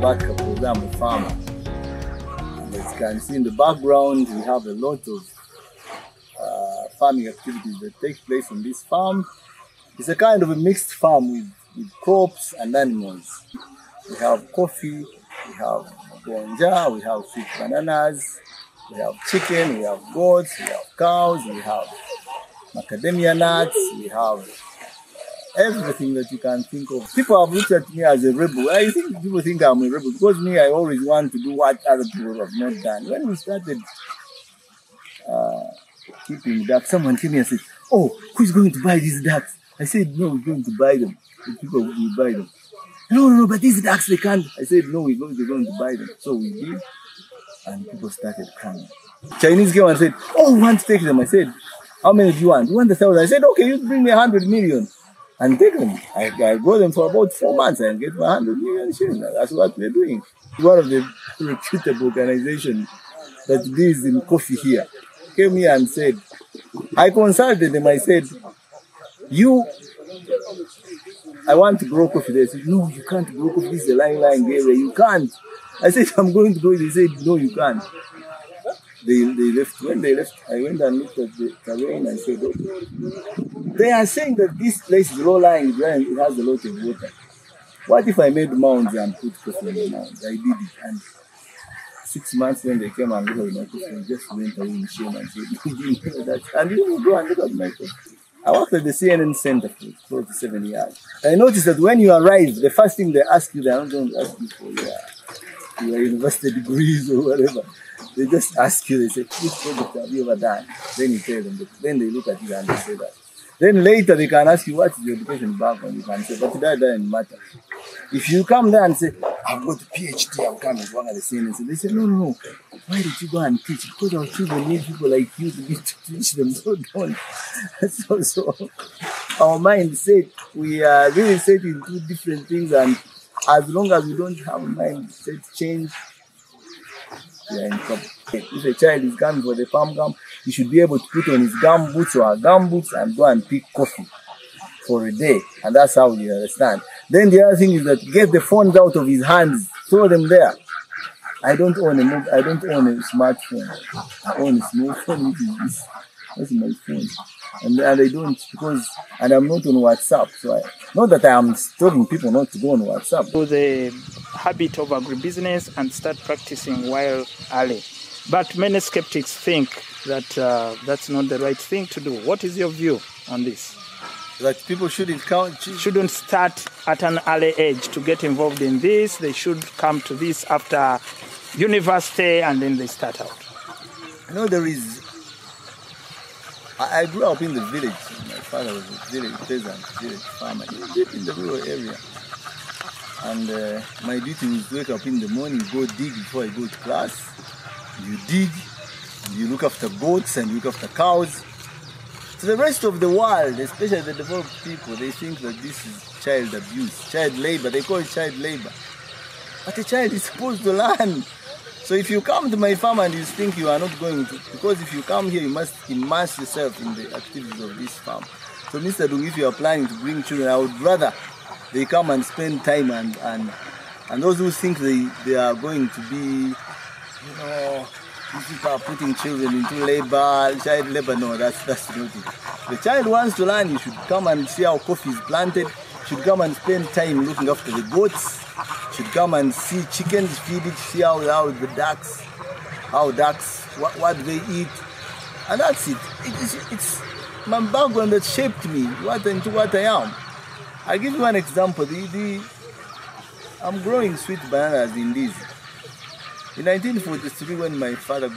Bart Kakooza. I'm a farmer. And as you can see in the background, we have a lot of farming activities that take place on this farm. It's a kind of a mixed farm with crops and animals. We have coffee, we have gonja, we have sweet bananas, we have chicken, we have goats, we have cows, we have macadamia nuts, we have everything that you can think of. People have looked at me as a rebel. I think people think I'm a rebel because me, I always want to do what other people have not done. When we started keeping ducks, someone came here and said, "Oh, who's going to buy these ducks?" I said, "No, we're going to buy them. The people will buy them." No, but these ducks, they can't. I said, "No, we're going to buy them." So we did, and people started coming. Chinese came and said, "Oh, we want to take them." I said, "How many do you want?" "You want 1,000?" I said, "Okay, you bring me 100 million and take them." I grow them for about 4 months and get my 100 million shillings. That's what we're doing. One of the reputable organizations that deals in coffee here came here and said, I consulted them. I said, I want to grow coffee. They said, "No, you can't grow coffee. This is a lying area. You can't." I said, "I'm going to grow it." They said, "No, you can't." They left. When they left, I went and looked at the terrain and said, "Okay." They are saying that this place is low-lying, it has a lot of water. What if I made mounds and put coffee in the mounds? I did it. And 6 months when they came and looked at my coffee, I just went away in shame and said, "You didn't know that." And you will go and look at my coffee. I worked at the CNN Center for close to 7 years. I noticed that when you arrive, the first thing they ask you, they are not going to ask you for your university degrees or whatever. They just ask you, they say, "Which project have you ever done?" Then you tell them, then they look at you and they say that. Then later they can ask you, "What is your education background?" You can say, "But that doesn't matter." If you come there and say, "I've got a PhD, I'm coming to work at the CNN," they say, No. Why did you go and teach? Because our children need people like you to teach them, so don't. So our mindset, we are really set in two different things, and as long as we don't have a mindset change, we are in trouble. If a child is coming for the farm camp, he should be able to put on his gumboots or her gumboots and go and pick coffee for a day, and that's how you understand. Then the other thing is that get the phones out of his hands, throw them there. I don't own a smartphone. I own a small phone, which is this. That's my phone. And I don't, and I'm not on WhatsApp. So not that I am telling people not to go on WhatsApp. To the habit of agribusiness and start practicing wild alley. But many skeptics think that that's not the right thing to do. What is your view on this? That people shouldn't start at an early age to get involved in this. They should come to this after university and then they start out. I grew up in the village. My father was a village peasant, village farmer. He lived in the rural area. And my duty was to wake up in the morning, go dig before I go to class. You dig, you look after goats and you look after cows. So the rest of the world, especially the developed people, they think that this is child abuse, child labor. They call it child labor. But a child is supposed to learn. So if you come to my farm and you think you are not going to, because if you come here, you must immerse yourself in the activities of this farm. So Mr. Dung, if you are planning to bring children, I would rather they come and spend time and those who think they are going to be, these people are putting children into labor, child labor. No, that's not it. The child wants to learn. You should come and see how coffee is planted. You should come and spend time looking after the goats. You should come and see chickens, feed it, see how the ducks, what they eat. And that's it. It's my background that shaped me into what I am. I'll give you one example. I'm growing sweet bananas in this. In 1943, when my father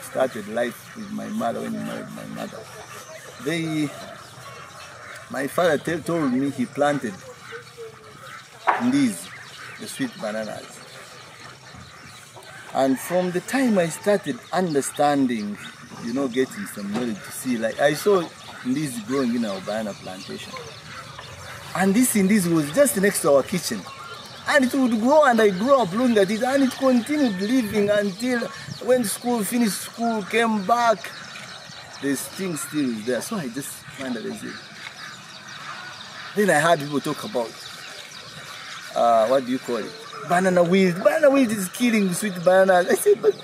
started life with my mother, when he married my mother, my father told me he planted the sweet bananas. And from the time I started understanding, getting some knowledge to see, like I saw this growing in our banana plantation. And this was just next to our kitchen. And it would grow, and I grew up looking at it, and it continued living until when finished school, came back. This thing still is there. So I just wondered, then I heard people talk about, what do you call it? banana weed. Banana weed is killing sweet bananas. I said, but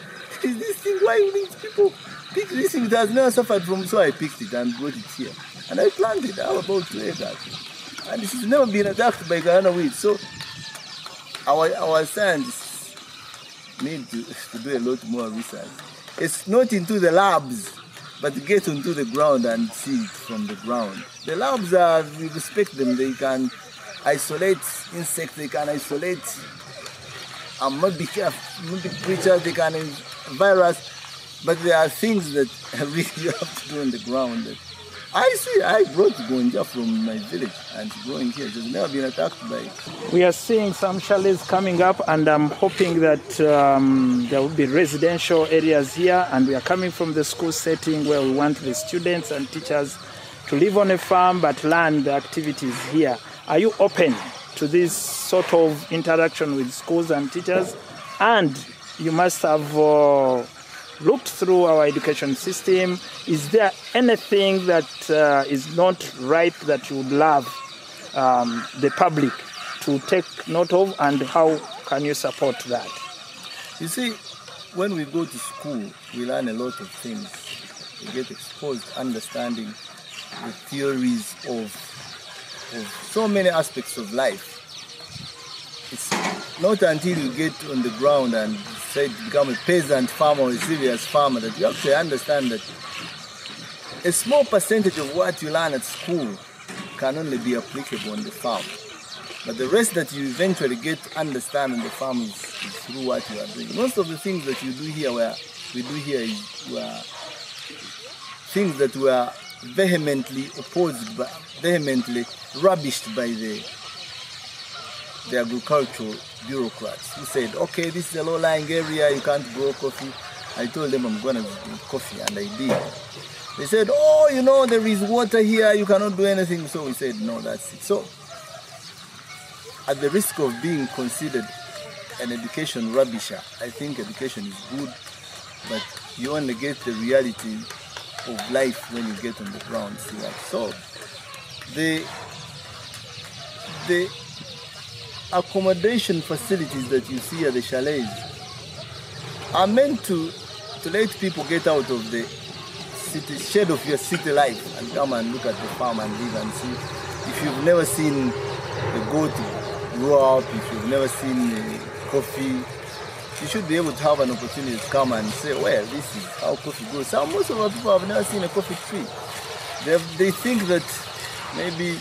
is this thing, why these people pick this thing? It has never suffered from, so I picked it and brought it here. And I planted about 2 acres. And this has never been attacked by banana weed. So our scientists need to do a lot more research. It's not into the labs, but get onto the ground and see it from the ground. The labs we respect them. They can isolate insects, they can isolate maybe creatures, they can virus, but there are things that really you have to do on the ground. That I brought gonja from my village and it's growing here. It has never been attacked by. We are seeing some chalets coming up, and I'm hoping that there will be residential areas here, and we are coming from the school setting where we want the students and teachers to live on a farm but learn the activities here. Are you open to this sort of interaction with schools and teachers? And you must have looked through our education system. Is there anything that is not right that you would love the public to take note of, and how can you support that? You see, when we go to school, we learn a lot of things. We get exposed understanding the theories of so many aspects of life. It's not until you get on the ground and say to become a peasant farmer or a serious farmer that you have to understand that a small percentage of what you learn at school can only be applicable on the farm. But the rest that you eventually get to understand on the farm is through what you are doing. Most of the things that you do here, were things that were vehemently opposed, vehemently rubbished by the agricultural bureaucrats who said, okay, this is a low-lying area, you can't grow coffee. I told them I'm going to grow coffee, and I did. They said, oh, you know, there is water here, you cannot do anything. So we said, no, that's it. So, at the risk of being considered an education rubbisher, I think education is good, but you only get the reality of life when you get on the ground. See that? So, the accommodation facilities that you see at the chalets are meant to let people get out of the city, shade of your city life, and come and look at the farm and live and see. If you've never seen a goat grow up, if you've never seen coffee, you should be able to have an opportunity to come and say, well, this is how coffee grows. So most of our people have never seen a coffee tree. They think that maybe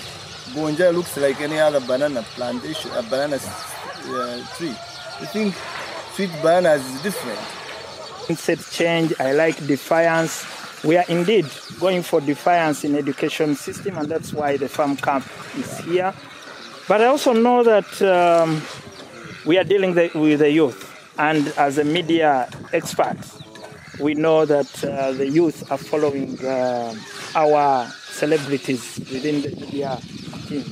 gonja looks like any other banana plantation, a banana tree. They think sweet bananas is different. Mindset change, I like defiance. We are indeed going for defiance in education system, and that's why the farm camp is here. But I also know that we are dealing with the youth, and as a media expert, we know that the youth are following our celebrities within the media team.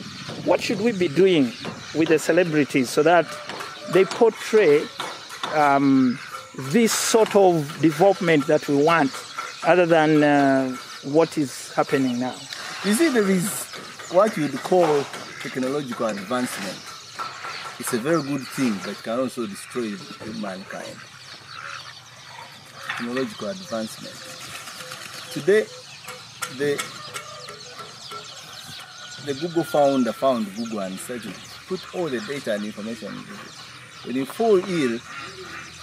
What should we be doing with the celebrities so that they portray this sort of development that we want, other than what is happening now? You see, there is what you would call technological advancement. It's a very good thing, but can also destroy mankind. Technological advancement. Today, the Google founder found Google and said, put all the data and information in Google. When you fall ill,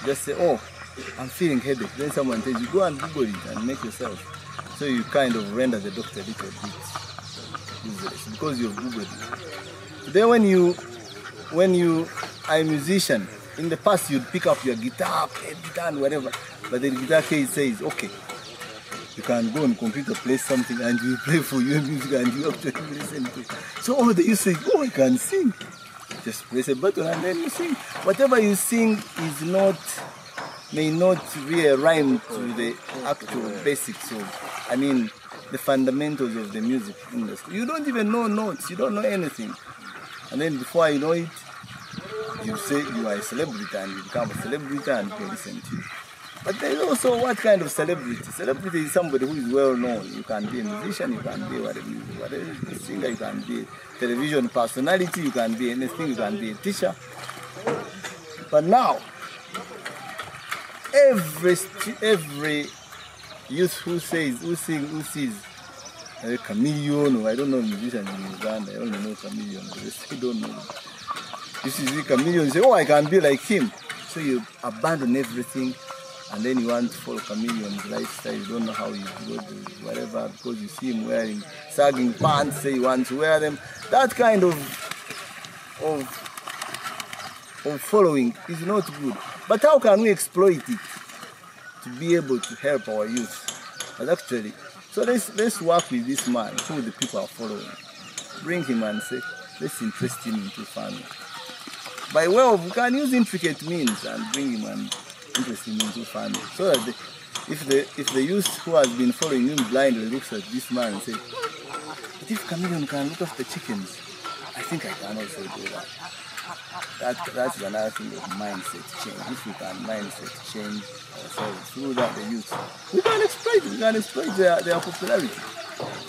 just say, oh, I'm feeling headache. Then someone tells you, go and Google it and make yourself. So you kind of render the doctor a little bit useless because you've Googled it. Today when you are a musician, in the past you'd pick up your guitar, play guitar and whatever, but the guitar case says, okay, you can go on computer, play something, and you play for your music, and you actually listen to it. So all the you say, oh, I can sing. Just press a button and then you sing. Whatever you sing may not really rhyme to the actual basics of, the fundamentals of the music industry. You don't even know notes, you don't know anything. And then before you know it, you say you are a celebrity and you become a celebrity and people listen to you. But there is also what kind of celebrity? Celebrity is somebody who is well known. You can be a musician, you can be whatever a singer, you can be a television personality, you can be anything, you can be a teacher. But now, every youth who sees a chameleon, or I don't know musicians in Uganda, I only know chameleon, but they still don't know. This is a chameleon, you say, oh, I can be like him. So you abandon everything, and then you want to follow chameleon's lifestyle. You don't know how you go to whatever, because you see him wearing sagging pants, say you want to wear them. That kind of following is not good. But how can we exploit it to be able to help our youth? But actually, so let's work with this man who the people are following. Bring him and say, let's interest him into farming. By way of, we can use intricate means and bring him and interest him into farming. So that if the youth who has been following him blindly looks at this man and says, but if chameleon can look after chickens, I think I can also do that. That's another thing of mindset change. If we can mindset change ourselves through that, the youth, we can exploit their popularity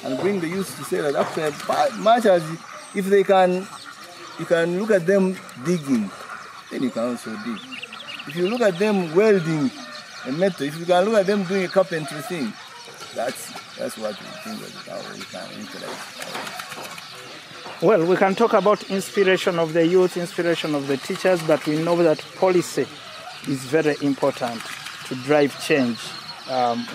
and bring the youth to say that after much as if they can, you can look at them digging, then you can also dig. If you look at them welding a metal, if you can look at them doing a carpentry thing, that's what we think that how we can utilize. Well, we can talk about inspiration of the youth, inspiration of the teachers, but we know that policy is very important to drive change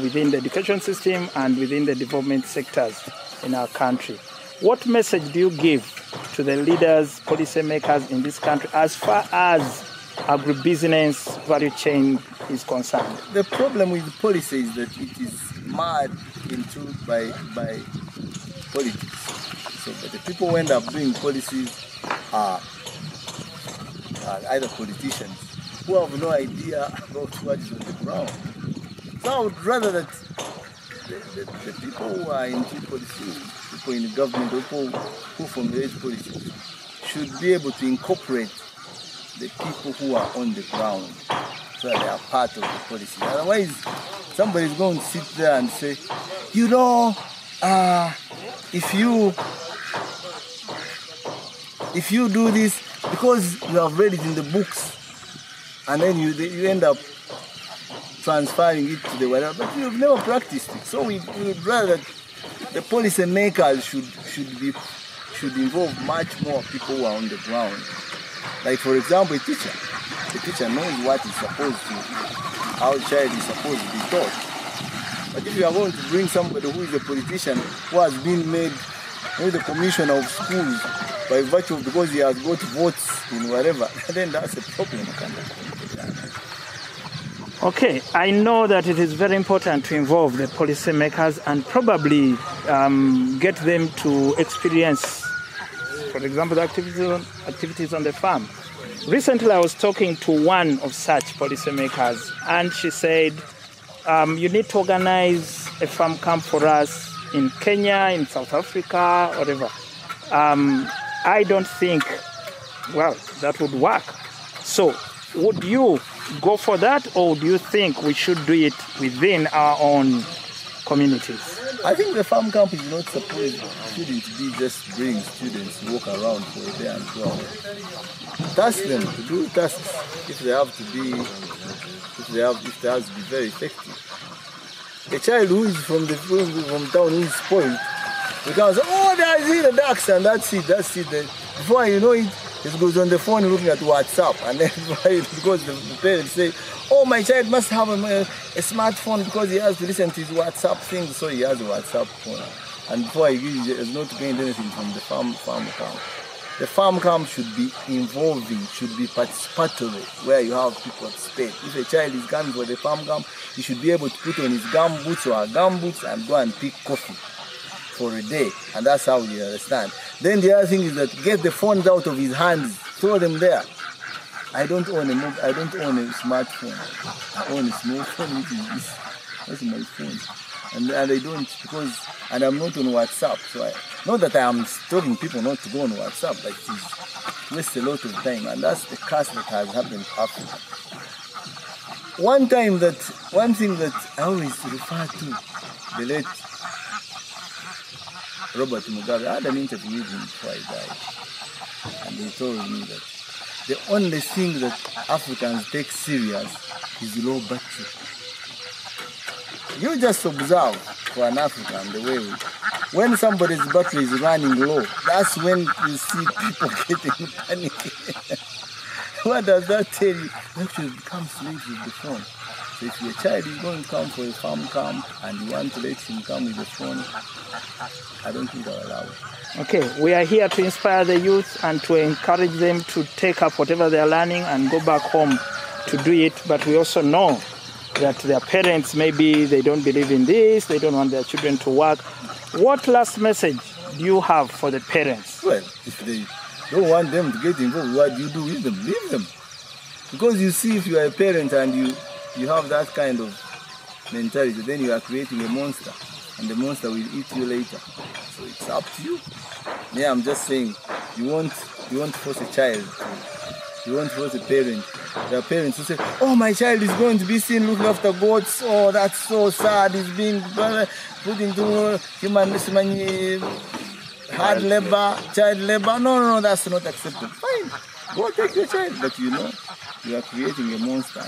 within the education system and within the development sectors in our country. What message do you give to the leaders, policy makers in this country as far as agribusiness value chain is concerned? The problem with policy is that it is marred into by politics. So, but the people who end up doing policies are either politicians who have no idea about what is on the ground. So I would rather that the people who are into policy, people in the government, people who formulate policies, should be able to incorporate the people who are on the ground so that they are part of the policy. Otherwise, somebody is going to sit there and say, you know, if you do this because you have read it in the books, and then you end up transferring it to the whatever, but you've never practiced it. So we would rather that the policy makers should involve much more people who are on the ground. Like, for example, a teacher. The teacher knows what is supposed to, how a child is supposed to be taught. But if you are going to bring somebody who is a politician, who has been made the commissioner of schools by virtue of because he has got votes in whatever, then that's a problem. Okay, I know that it is very important to involve the policymakers and probably get them to experience, for example, the activities on the farm. Recently, I was talking to one of such policymakers, and she said, you need to organize a farm camp for us in Kenya, in South Africa, whatever. I don't think, well, that would work. So, would you go for that, or do you think we should do it within our own communities? I think the farm camp is not shouldn't be just bring students to walk around for a day and 2 hours. Task them to do tasks if they have to be very effective. A child who is from town who is spoiled, we can say, oh, there's the ducks, and that's it. Then before you know it, he goes on the phone looking at WhatsApp, and then because the parents say, oh, my child must have a smartphone because he has to listen to his WhatsApp thing, so he has a WhatsApp phone. And before he has not gained anything from the farm camp. The farm camp should be involving, should be participatory, where you have people participate. If a child is coming for the farm camp, he should be able to put on his gumboots or her gumboots and go and pick coffee for a day, and that's how you understand. Then the other thing is that get the phones out of his hands, throw them there. I don't own a smartphone. I own a small phone, which is this. That's my phone. And I don't, and I'm not on WhatsApp. So not that I am telling people not to go on WhatsApp, but it wastes a lot of time. And that's the curse that has happened after. One thing that I always refer to, the late Robert Mugabe. I had an interview with him before I died. And he told me that The only thing that Africans take serious is low battery. You just observe for an African the way when somebody's battery is running low, that's when you see people getting panicky. What does that tell you? You actually become slaves with the phone. So if your child is going to come for a farm camp and you want to let him come with the phone, I don't think I'll allow it. Okay, we are here to inspire the youth and to encourage them to take up whatever they are learning and go back home to do it. But we also know that their parents, maybe they don't believe in this, they don't want their children to work. What last message do you have for the parents? Well, if they don't want them to get involved, what do you do with them? Leave them. Because you see, if you are a parent and you have that kind of mentality, then you are creating a monster, and the monster will eat you later. So it's up to you. Yeah, I'm just saying, you won't force a child. You won't force a parent. There are parents who say, oh, my child is going to be seen looking after goats. Oh, that's so sad. He's being put into hard labor, child labor. No, that's not acceptable. Fine, go take your child. But you know, you are creating a monster.